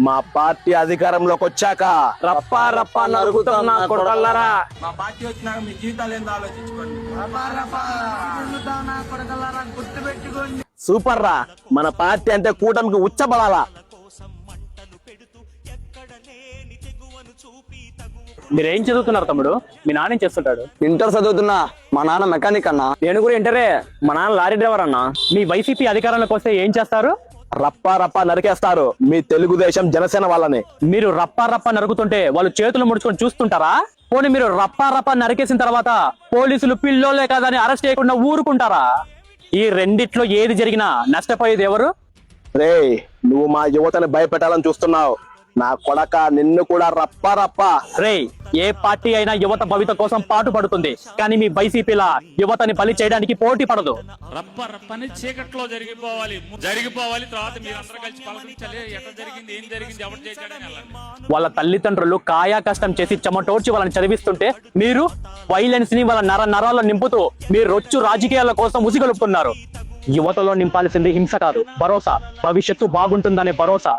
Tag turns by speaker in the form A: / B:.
A: మా పార్టీ అధికారంలోకి వచ్చాక రప్పా రప్పా నరుకుతాం నా కొడకల్లారా.
B: మా పార్టీ వచ్చినాక మీ జీవితాలు ఏందో ఆలోచించుకోండి.
A: సూపర్ రా, మన పార్టీ అంటే కూటమికి ఉచ్చబడాలా.
C: మీరేం చదువుతున్నారు తమ్ముడు? మీ నాన్న ఏం చేస్తుంటాడు?
D: ఇంటర్ చదువుతున్నా. మా నాన్న మెకానిక్ అన్నా.
C: నేను కూడా ఇంటరే. మా నాన్న లారీ డ్రైవర్ అన్నా. మీ వైసీపీ అధికారంలోకి వస్తే ఏం చేస్తారు?
A: రప్పా రప్పా నరికేస్తారు మీ తెలుగుదేశం జనసేన వాళ్ళని.
C: మీరు రప్పా రప్పా నరుకుతుంటే వాళ్ళు చేతులు ముడుచుకొని చూస్తుంటారా? పోనీ మీరు రప్పా రప్పా నరికేసిన తర్వాత పోలీసులు పిల్లోలే కాదని అరెస్ట్ చేయకుండా ఊరుకుంటారా? ఈ రెండిట్లో ఏది జరిగినా నష్టపోయేది ఎవరు?
A: రేయ్, నువ్వు మా యువతని భయపెట్టాలని చూస్తున్నావు. నా కొడక, నిన్ను కూడా రప్పా రప్పా.
C: రేయ్, ఏ పార్టీ అయినా యువత భవిత కోసం పాటు పడుతుంది, కానీ మీ వైసీపీలా యువతని బలి చేయడానికి పోటీ పడదు.
E: రప్ప రప్పని చీకట్లో జరిగిపోవాలి. తర్వాత మీరందరూ కలిసి పలకరించాలి. ఎట్లా జరిగింది, ఏం జరిగింది, ఎవరు చేశాడని వెళ్ళండి.
C: వాళ్ళ తల్లిదండ్రులు కాయా కష్టం చేసి చెమటోడ్చి వాళ్ళని చదివిస్తుంటే మీరు వైలెన్స్ ని వాళ్ళ నరాల్లో నింపుతూ మీరు రొచ్చు రాజకీయాల కోసం ఉసిగొలుపుతున్నారు. యువతలో నింపాల్సింది హింస కాదు, భరోసా. భవిష్యత్తు బాగుంటుందనే భరోసా.